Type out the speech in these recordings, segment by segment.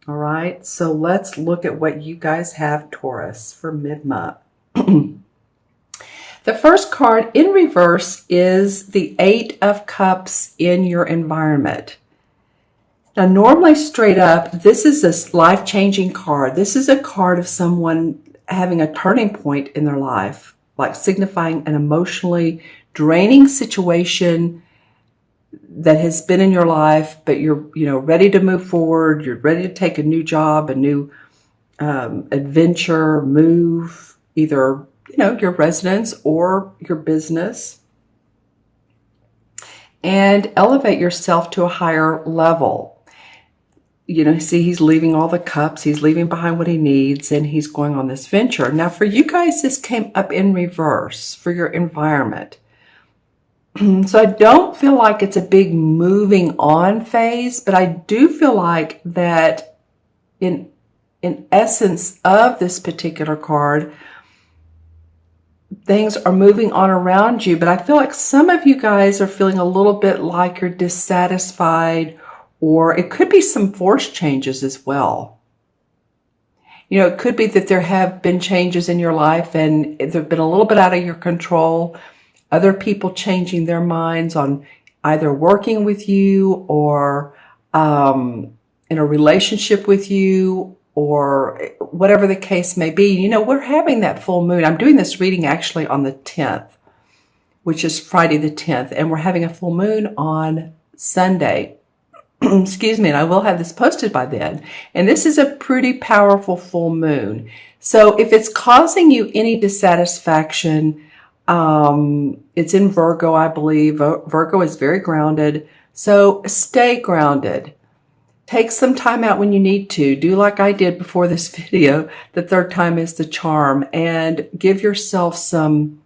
All right, so let's look at what you guys have, Taurus, for mid-month. The first card in reverse is the Eight of Cups in your environment. Now, normally straight up, this is a life-changing card. This is a card of someone having a turning point in their life, like signifying an emotionally draining situation that has been in your life, but you're, ready to move forward. You're ready to take a new job, a new adventure, move, either, your residence or your business, and elevate yourself to a higher level. See, he's leaving all the cups. He's leaving behind what he needs, and he's going on this venture. Now, for you guys, this came up in reverse for your environment. So I don't feel like it's a big moving on phase, but I do feel like that in essence of this particular card, things are moving on around you. But I feel like some of you guys are feeling a little bit like you're dissatisfied, or it could be some forced changes as well. It could be that there have been changes in your life and they've been a little bit out of your control. Other people changing their minds on either working with you or in a relationship with you, or whatever the case may be. We're having that full moon. I'm doing this reading actually on the 10th, which is Friday the 10th, and we're having a full moon on Sunday. Excuse me, and I will have this posted by then. And this is a pretty powerful full moon. So if it's causing you any dissatisfaction, it's in Virgo, I believe. Virgo is very grounded. So stay grounded. Take some time out when you need to. Do like I did before this video. The third time is the charm. And give yourself some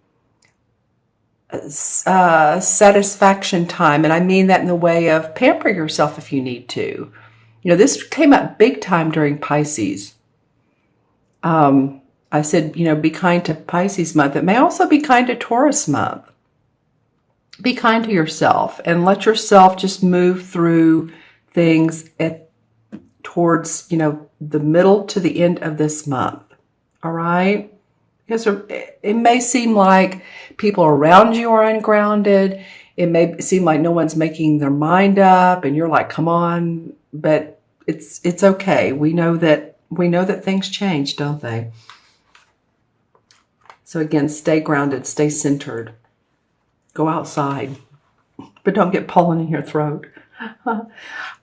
satisfaction time. And I mean that in the way of pamper yourself if you need to. This came up big time during Pisces. I said, be kind to Pisces month. It may also be kind to Taurus month. Be kind to yourself and let yourself just move through things towards, the middle to the end of this month. All right? Because it may seem like people around you are ungrounded. It may seem like no one's making their mind up and you're like, come on, but it's okay. We know that things change, don't they? So again, stay grounded, stay centered. Go outside, but don't get pollen in your throat.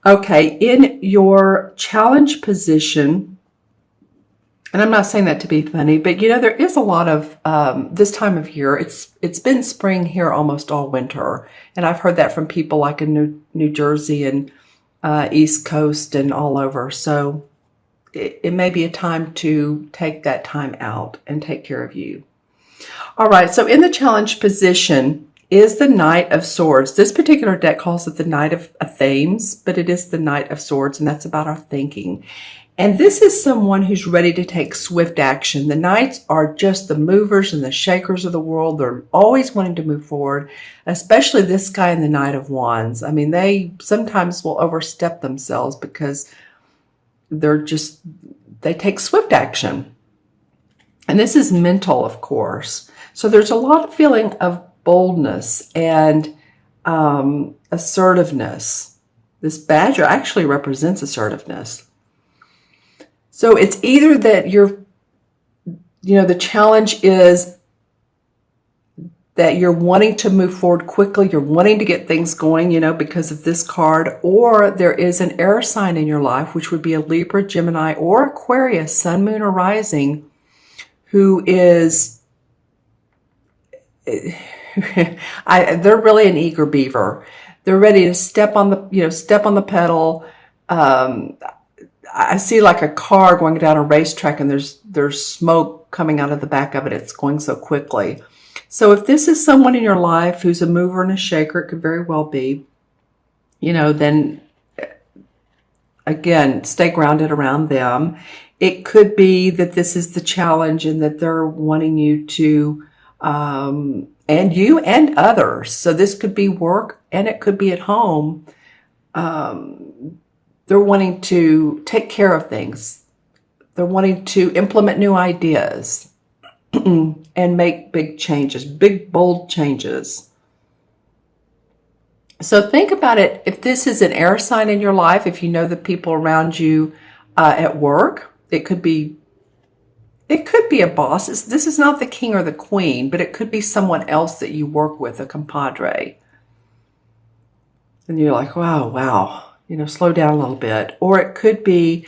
Okay, in your challenge position, and I'm not saying that to be funny, but there is a lot of this time of year. It's been spring here almost all winter, and I've heard that from people like in New Jersey and East Coast and all over. So it may be a time to take that time out and take care of you. All right, so in the challenge position is the Knight of Swords. This particular deck calls it the Knight of Themes, but it is the Knight of Swords, and that's about our thinking. And this is someone who's ready to take swift action. The Knights are just the movers and the shakers of the world. They're always wanting to move forward, especially this guy in the Knight of Wands. I mean, they sometimes will overstep themselves because they take swift action. And this is mental, of course. So there's a lot of feeling of boldness and assertiveness. This badger actually represents assertiveness. So it's either that the challenge is that you're wanting to move forward quickly, you're wanting to get things going, because of this card, or there is an air sign in your life, which would be a Libra, Gemini, or Aquarius, sun, moon, or rising, who is, they're really an eager beaver. They're ready to step on the pedal. I see like a car going down a racetrack and there's smoke coming out of the back of it. It's going so quickly. So if this is someone in your life who's a mover and a shaker, it could very well be, then again, stay grounded around them. It could be that this is the challenge and that they're wanting you to, and you and others. So this could be work and it could be at home. They're wanting to take care of things. They're wanting to implement new ideas and make big changes, big, bold changes. So think about it. If this is an air sign in your life, if you know the people around you at work, it could be a boss. This is not the king or the queen, but it could be someone else that you work with, a compadre. And you're like, wow, slow down a little bit. Or it could be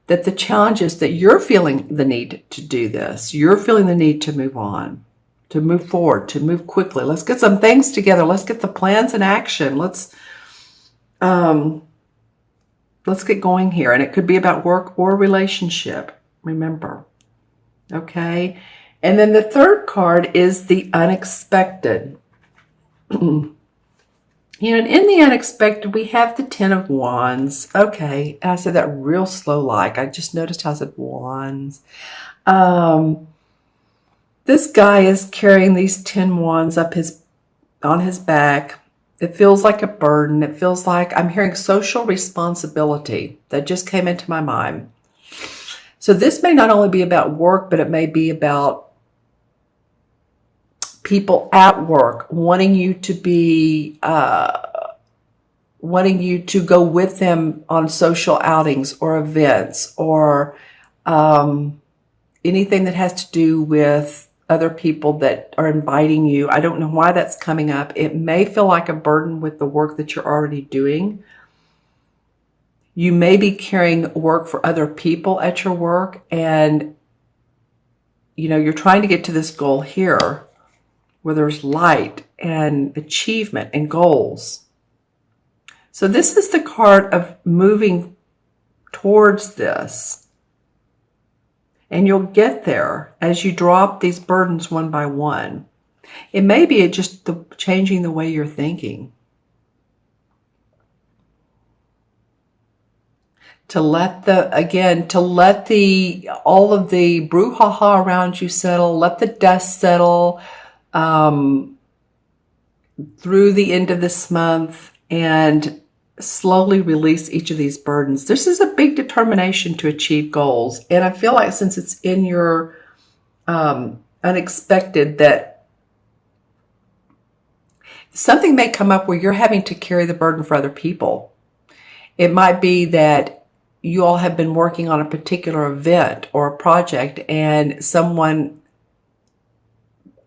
that the challenge is that you're feeling the need to do this. You're feeling the need to move on, to move forward, to move quickly. Let's get some things together. Let's get the plans in action. Let's get going here. And it could be about work or relationship. Remember. Okay. And then the third card is the unexpected. And in the unexpected, we have the Ten of Wands. Okay, and I said that real slow like. I just noticed how I said wands. This guy is carrying these 10 wands on his back. It feels like a burden. It feels like I'm hearing social responsibility. That just came into my mind. So this may not only be about work, but it may be about people at work wanting you to go with them on social outings or events or anything that has to do with other people that are inviting you. I don't know why that's coming up. It may feel like a burden with the work that you're already doing. You may be carrying work for other people at your work, and you're trying to get to this goal here where there's light and achievement and goals. So this is the card of moving towards this. And you'll get there as you drop these burdens one by one. It may be just changing the way you're thinking. To let all of the brouhaha around you settle, let the dust settle, through the end of this month, and slowly release each of these burdens. This is a big determination to achieve goals. And I feel like since it's in your unexpected, that something may come up where you're having to carry the burden for other people. It might be that you all have been working on a particular event or a project and someone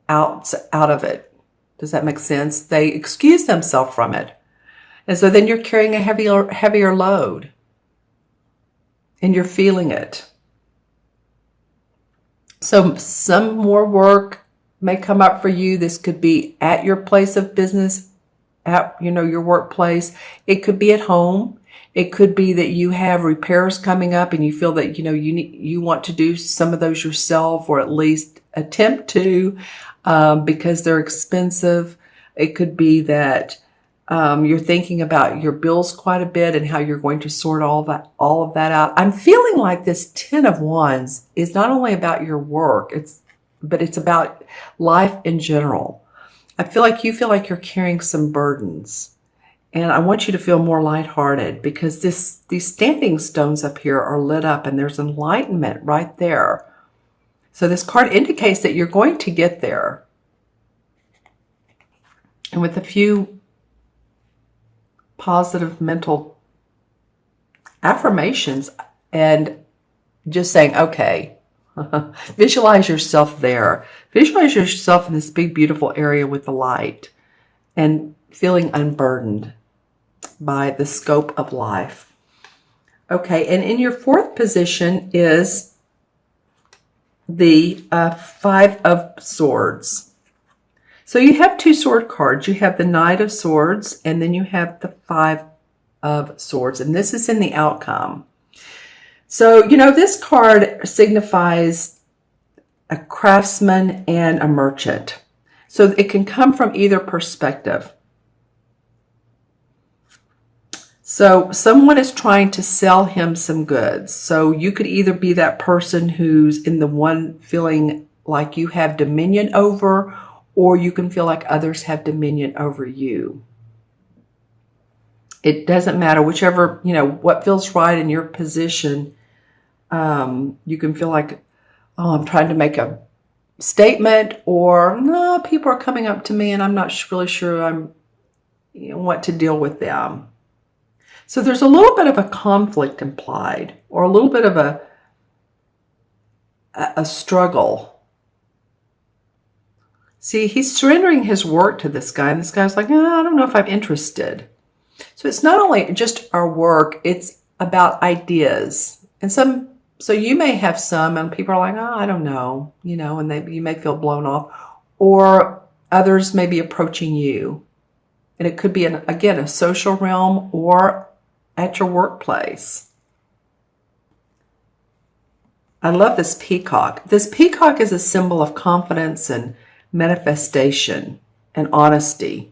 out of it. Does that make sense? They excuse themselves from it. And so then you're carrying a heavier load. And you're feeling it. So some more work may come up for you. This could be at your place of business, at your workplace. It could be at home. It could be that you have repairs coming up and you feel that you want to do some of those yourself, or at least attempt to, because they're expensive. It could be that you're thinking about your bills quite a bit and how you're going to sort all of that out. I'm feeling like this 10 of Wands is not only about your work, but it's about life in general. I feel like you feel like you're carrying some burdens. And I want you to feel more lighthearted, because these standing stones up here are lit up and there's enlightenment right there. So this card indicates that you're going to get there. And with a few positive mental affirmations and just saying, okay, visualize yourself there. Visualize yourself in this big, beautiful area with the light and feeling unburdened by the scope of life. Okay, and in your fourth position is the Five of Swords. So you have two sword cards. You have the Knight of Swords, and then you have the Five of Swords, and this is in the outcome. So, this card signifies a craftsman and a merchant. So it can come from either perspective. So someone is trying to sell him some goods. So you could either be that person who's in the one feeling like you have dominion over, or you can feel like others have dominion over you. It doesn't matter, whichever, what feels right in your position. You can feel like, oh, I'm trying to make a statement, or no, people are coming up to me and I'm not really sure I'm what to deal with them. So there's a little bit of a conflict implied, or a little bit of a struggle. See, he's surrendering his work to this guy, and this guy's like, I don't know if I'm interested. So it's not only just our work, it's about ideas. And so you may have some, and people are like, oh, I don't know, and you may feel blown off. Or others may be approaching you. And it could be, again, a social realm or at your workplace. I love this peacock. This peacock is a symbol of confidence and manifestation and honesty.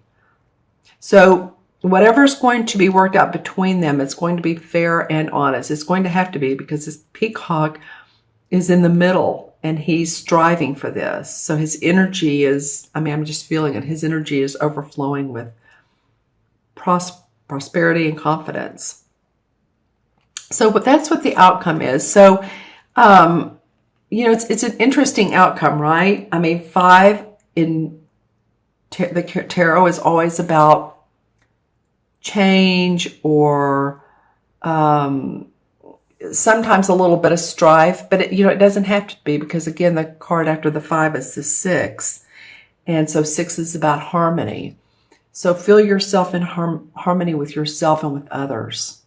So whatever's going to be worked out between them, it's going to be fair and honest. It's going to have to be, because this peacock is in the middle and he's striving for this. So his energy is, I'm just feeling it. His energy is overflowing with prosperity and confidence. So but that's what the outcome is. So, it's an interesting outcome, right? 5 in the tarot is always about change, or sometimes a little bit of strife, but it doesn't have to be, because again, the card after the 5 is the 6. And so 6 is about harmony. So feel yourself in harmony with yourself and with others.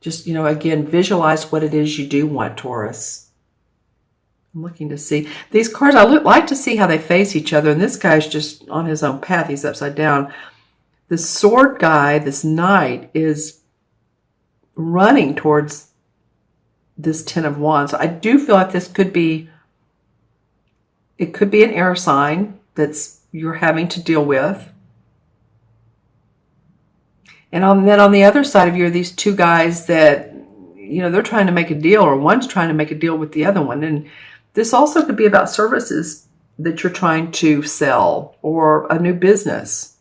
Just, again, visualize what it is you do want, Taurus. I'm looking to see. These cards, I like to see how they face each other. And this guy's just on his own path. He's upside down. The sword guy, this knight, is running towards this 10 of Wands. So I do feel like it could be an air sign that's you're having to deal with. And then on the other side of you are these two guys that, they're trying to make a deal, or one's trying to make a deal with the other one. And this also could be about services that you're trying to sell, or a new business,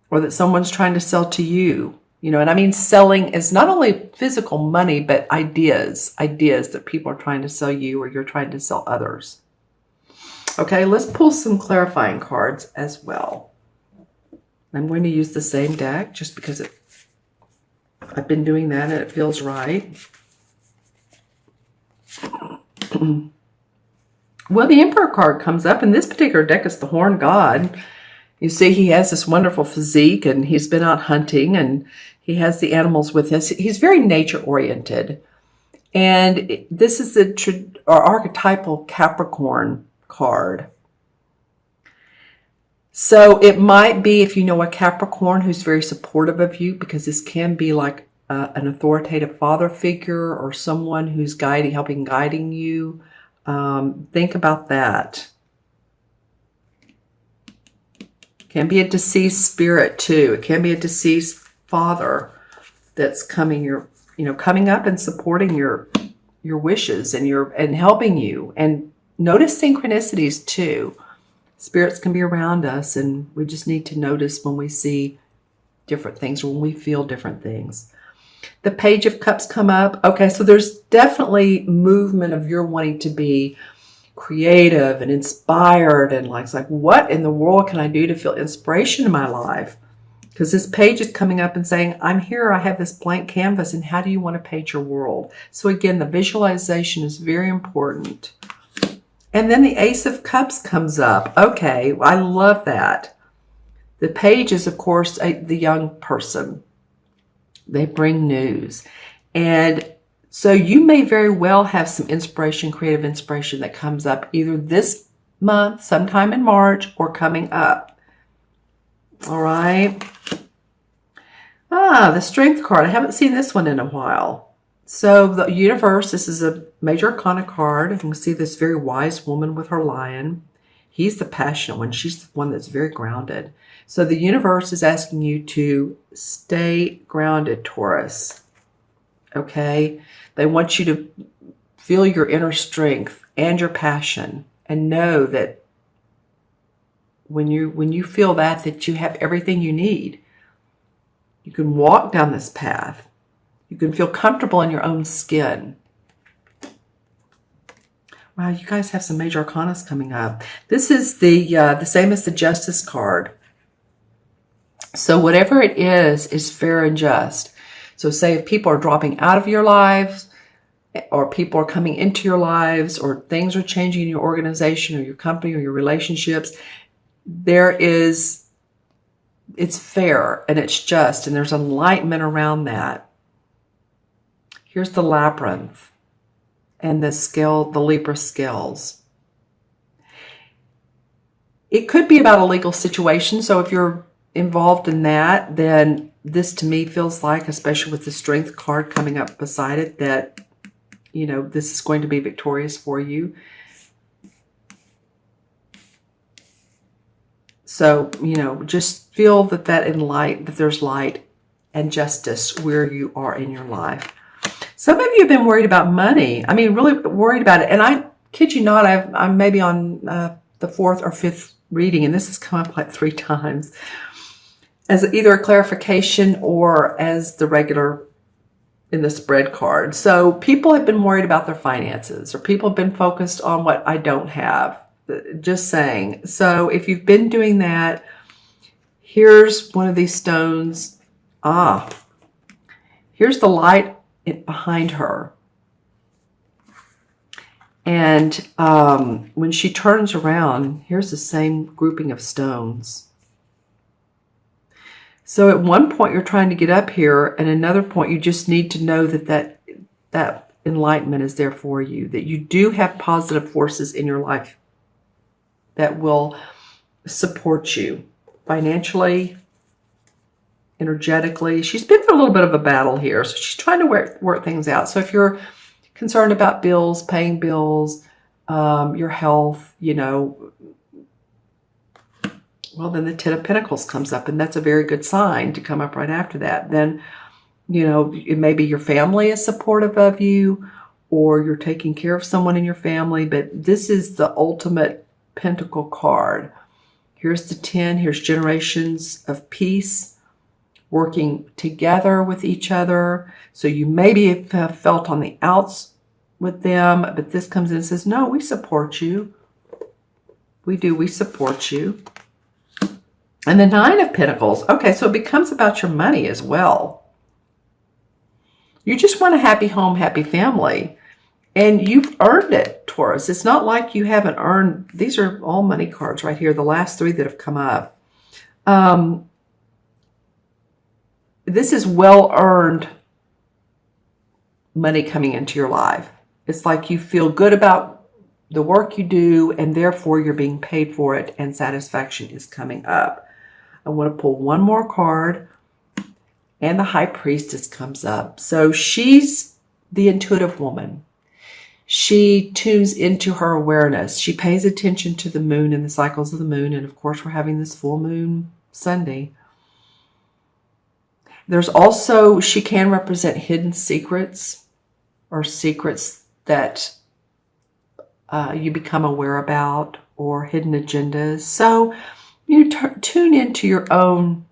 or that someone's trying to sell to you. And selling is not only physical money, but ideas that people are trying to sell you, or you're trying to sell others. Okay, let's pull some clarifying cards as well. I'm going to use the same deck just because I've been doing that and it feels right. Well, the Emperor card comes up, and this particular deck is the Horned God. You see, he has this wonderful physique, and he's been out hunting, and he has the animals with us. He's very nature-oriented. And this is the archetypal Capricorn card. So it might be, if you know a Capricorn who's very supportive of you, because this can be like an authoritative father figure, or someone who's guiding you. Think about that. Can be a deceased spirit too. It can be a deceased father that's coming up and supporting your wishes and helping you. And notice synchronicities too. Spirits can be around us, and we just need to notice when we see different things, or when we feel different things. The Page of Cups come up. Okay, so there's definitely movement of your wanting to be creative and inspired, and it's like, what in the world can I do to feel inspiration in my life? Because this page is coming up and saying, I'm here, I have this blank canvas, and how do you want to paint your world? So again, the visualization is very important. And then the Ace of Cups comes up. Okay, I love that. The page is, of course, the young person. They bring news. And so you may very well have some inspiration, creative inspiration that comes up either this month, sometime in March, or coming up. All right. The Strength card. I haven't seen this one in a while. So the universe, this is a major arcana card. You can see this very wise woman with her lion. He's the passionate one. She's the one that's very grounded. So the universe is asking you to stay grounded, Taurus. Okay? They want you to feel your inner strength and your passion, and know that when you feel that you have everything you need. You can walk down this path. You can feel comfortable in your own skin. Wow, you guys have some major arcanas coming up. This is the same as the Justice card. So whatever it is fair and just. So say if people are dropping out of your lives, or people are coming into your lives, or things are changing in your organization or your company or your relationships, it's fair and it's just, and there's enlightenment around that. Here's the labyrinth and the Libra scales. It could be about a legal situation. So if you're involved in that, then this to me feels like, especially with the Strength card coming up beside it, that, you know, this is going to be victorious for you. So, you know, just feel that that there's light and justice where you are in your life. Some of you have been worried about money. I mean, really worried about it. And I kid you not, I'm maybe on the fourth or fifth reading, and this has come up like 3 times as either a clarification or as the regular in the spread card. So people have been worried about their finances, or people have been focused on what I don't have. Just saying. So if you've been doing that, here's one of these stones. Here's the light behind her. And when she turns around, here's the same grouping of stones. So at one point you're trying to get up here, and another point you just need to know that enlightenment is there for you, that you do have positive forces in your life that will support you financially, energetically. She's been through a little bit of a battle here, so she's trying to work things out. So if you're concerned about bills, paying bills, your health, you know, well, then the Ten of Pentacles comes up, and that's a very good sign to come up right after that. Then, you know, it may be your family is supportive of you, or you're taking care of someone in your family, but this is the ultimate Pentacle card. Here's the 10. Here's generations of peace, working together with each other. So you maybe have felt on the outs with them, but this comes in and says, no, we support you. We do. We support you. And the 9 of Pentacles. Okay, so it becomes about your money as well. You just want a happy home, happy family. And you've earned it, Taurus. It's not like you haven't earned. These are all money cards right here, the last 3 that have come up. This is well-earned money coming into your life. It's like you feel good about the work you do, and therefore you're being paid for it, and satisfaction is coming up. I want to pull one more card, and the High Priestess comes up. So she's the intuitive woman. She tunes into her awareness. She pays attention to the moon and the cycles of the moon. And of course, we're having this full moon Sunday. There's also, she can represent hidden secrets, or secrets that you become aware about, or hidden agendas. So you tune into your own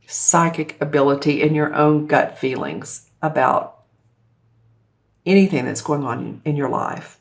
psychic ability and your own gut feelings about anything that's going on in your life.